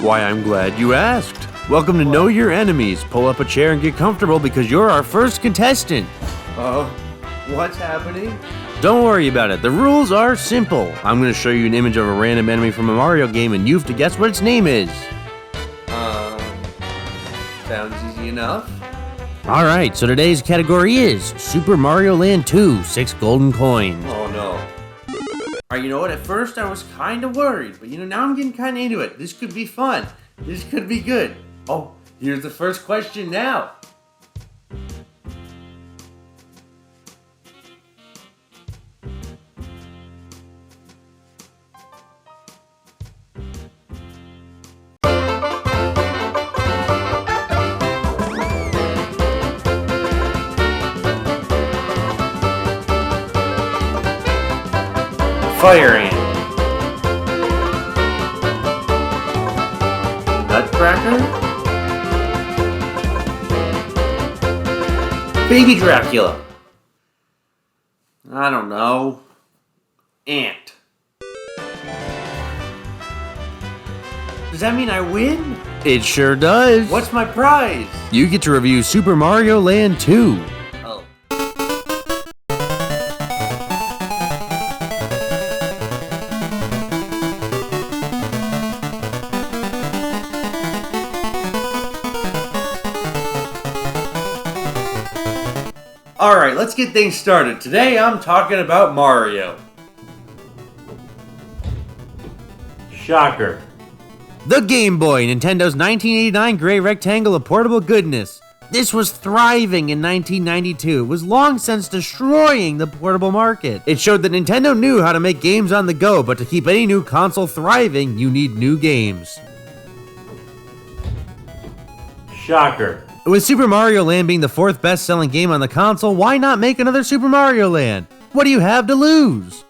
Why, I'm glad you asked. Welcome to Know Your Enemies. Pull up a chair and get comfortable because you're our first contestant. What's happening? Don't worry about it. The rules are simple. I'm going to show you an image of a random enemy from a Mario game and you have to guess what its name is. Sounds easy enough. Alright, so today's category is Super Mario Land 2, 6 golden coins. Oh no. Alright, you know what? At first I was kind of worried, but now I'm getting kind of into it. This could be fun. This could be good. Oh, here's the first question now. Fire ant. Nutcracker? Baby Dracula. I don't know. Ant. Does that mean I win? It sure does. What's my prize? You get to review Super Mario Land 2. Oh. Alright, let's get things started. Today I'm talking about Mario. Shocker. The Game Boy, Nintendo's 1989 gray rectangle of portable goodness. This was thriving in 1992. It was long since destroying the portable market. It showed that Nintendo knew how to make games on the go, but to keep any new console thriving, you need new games. Shocker. With Super Mario Land being the 4th best-selling game on the console, why not make another Super Mario Land? What do you have to lose?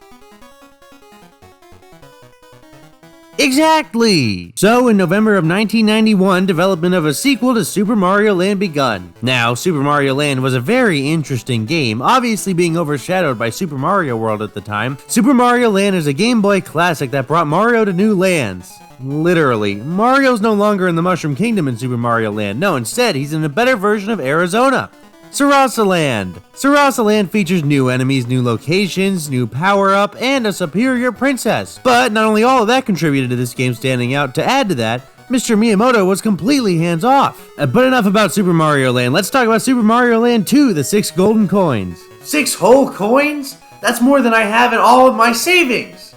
Exactly! So, in November of 1991, development of a sequel to Super Mario Land begun. Now, Super Mario Land was a very interesting game, obviously being overshadowed by Super Mario World at the time. Super Mario Land is a Game Boy classic that brought Mario to new lands. Literally. Mario's no longer in the Mushroom Kingdom in Super Mario Land. No, instead, he's in a better version of Arizona. Sarasaland. Sarasaland features new enemies, new locations, new power-up, and a superior princess. But not only all of that contributed to this game standing out, to add to that, Mr. Miyamoto was completely hands-off. But enough about Super Mario Land. Let's talk about Super Mario Land 2, the 6 golden coins. 6 whole coins? That's more than I have in all of my savings.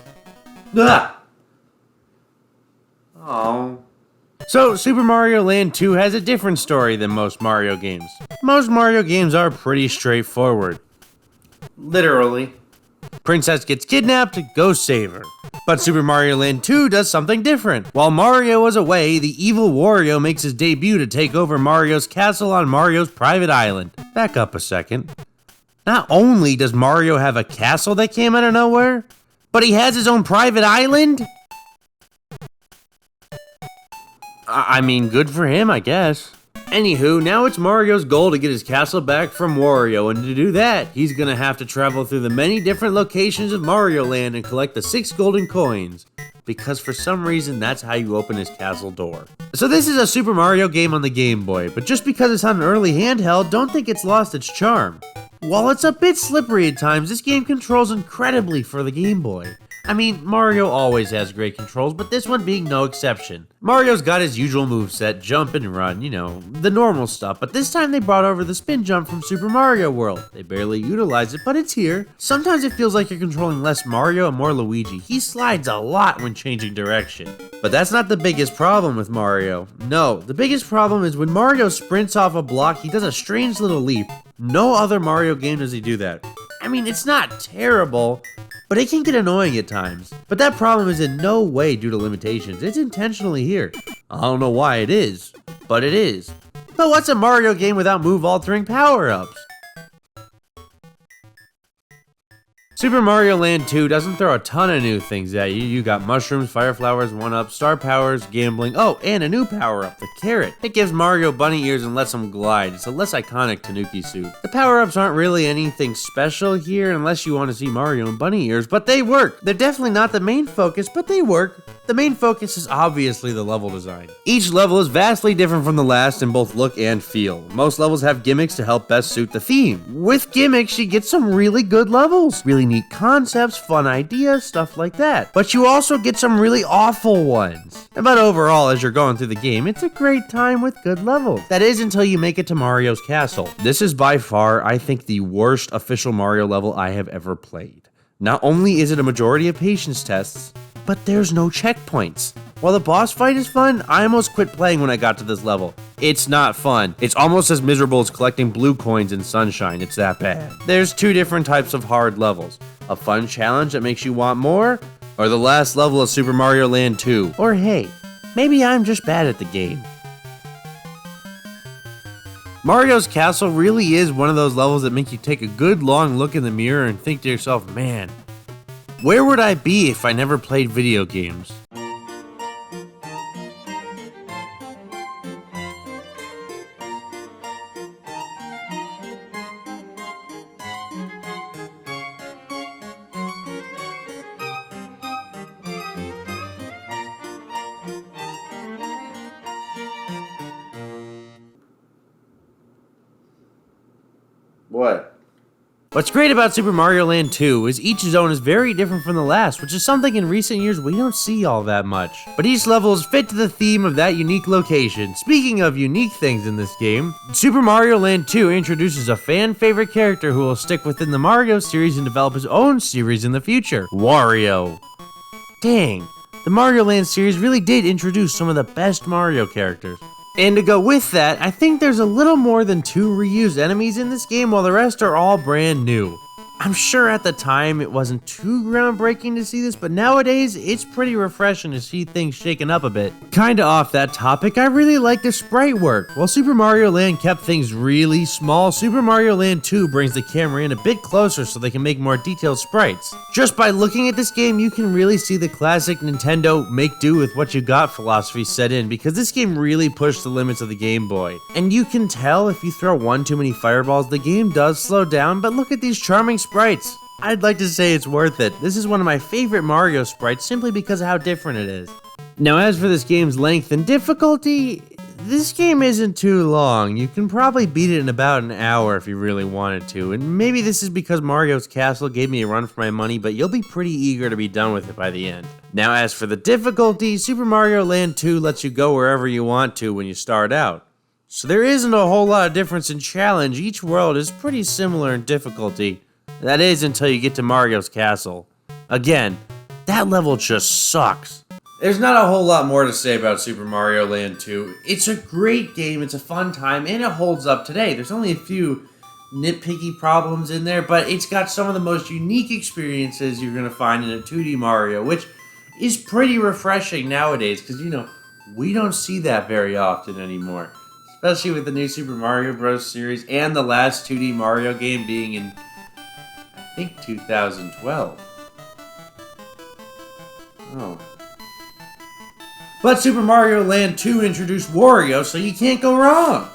Ugh. Oh. So, Super Mario Land 2 has a different story than most Mario games. Most Mario games are pretty straightforward. Literally. Princess gets kidnapped, go save her. But Super Mario Land 2 does something different. While Mario is away, the evil Wario makes his debut to take over Mario's castle on Mario's private island. Back up a second. Not only does Mario have a castle that came out of nowhere, but he has his own private island? I mean, good for him, I guess. Anywho, now it's Mario's goal to get his castle back from Wario, and to do that, he's gonna have to travel through the many different locations of Mario Land and collect the 6 golden coins. Because for some reason, that's how you open his castle door. So this is a Super Mario game on the Game Boy, but just because it's on an early handheld, don't think it's lost its charm. While it's a bit slippery at times, this game controls incredibly for the Game Boy. I mean, Mario always has great controls, but this one being no exception. Mario's got his usual moveset, jump and run, the normal stuff, but this time they brought over the spin jump from Super Mario World. They barely utilize it, but it's here. Sometimes it feels like you're controlling less Mario and more Luigi. He slides a lot when changing direction. But that's not the biggest problem with Mario. No, the biggest problem is when Mario sprints off a block, he does a strange little leap. No other Mario game does he do that. I mean, it's not terrible, but it can get annoying at times. But that problem is in no way due to limitations. It's intentionally here. I don't know why it is, but it is. But what's a Mario game without move-altering power-ups? Super Mario Land 2 doesn't throw a ton of new things at you. You got mushrooms, fire flowers, 1-up, star powers, gambling. Oh, and a new power-up, the carrot. It gives Mario bunny ears and lets him glide. It's a less iconic Tanuki suit. The power-ups aren't really anything special here unless you want to see Mario and bunny ears, but they work. They're definitely not the main focus, but they work. the main focus is obviously the level design. Each level is vastly different from the last in both look and feel. Most levels have gimmicks to help best suit the theme. With gimmicks, you get some really good levels, really neat concepts, fun ideas, stuff like that. But you also get some really awful ones. But overall, as you're going through the game, it's a great time with good levels. That is until you make it to Mario's castle. This is by far, I think, the worst official Mario level I have ever played. Not only is it a majority of patience tests, but there's no checkpoints. While the boss fight is fun, I almost quit playing when I got to this level. It's not fun. It's almost as miserable as collecting blue coins in Sunshine. It's that bad. There's two different types of hard levels. A fun challenge that makes you want more, or the last level of Super Mario Land 2. Or hey, maybe I'm just bad at the game. Mario's Castle really is one of those levels that make you take a good long look in the mirror and think to yourself, man, where would I be if I never played video games? What? What's great about Super Mario Land 2 is each zone is very different from the last, which is something in recent years we don't see all that much. But each level is fit to the theme of that unique location. Speaking of unique things in this game, Super Mario Land 2 introduces a fan-favorite character who will stick within the Mario series and develop his own series in the future, Wario. Dang, the Mario Land series really did introduce some of the best Mario characters. And to go with that, I think there's a little more than 2 reused enemies in this game while the rest are all brand new. I'm sure at the time it wasn't too groundbreaking to see this, but nowadays it's pretty refreshing to see things shaken up a bit. Kinda off that topic, I really like the sprite work. While Super Mario Land kept things really small, Super Mario Land 2 brings the camera in a bit closer so they can make more detailed sprites. Just by looking at this game, you can really see the classic Nintendo make do with what you got philosophy set in, because this game really pushed the limits of the Game Boy. And you can tell if you throw one too many fireballs, the game does slow down, but look at these charming sprites. I'd like to say it's worth it. This is one of my favorite Mario sprites simply because of how different it is. Now as for this game's length and difficulty, this game isn't too long. You can probably beat it in about an hour if you really wanted to, and maybe this is because Mario's Castle gave me a run for my money, but you'll be pretty eager to be done with it by the end. Now as for the difficulty, Super Mario Land 2 lets you go wherever you want to when you start out. So there isn't a whole lot of difference in challenge. Each world is pretty similar in difficulty. That is until you get to Mario's Castle. Again, that level just sucks. There's not a whole lot more to say about Super Mario Land 2. It's a great game, it's a fun time, and it holds up today. There's only a few nitpicky problems in there, but it's got some of the most unique experiences you're going to find in a 2D Mario, which is pretty refreshing nowadays, because, you know, we don't see that very often anymore. Especially with the new Super Mario Bros. Series and the last 2D Mario game being in, I think, 2012. Oh. But Super Mario Land 2 introduced Wario, so you can't go wrong.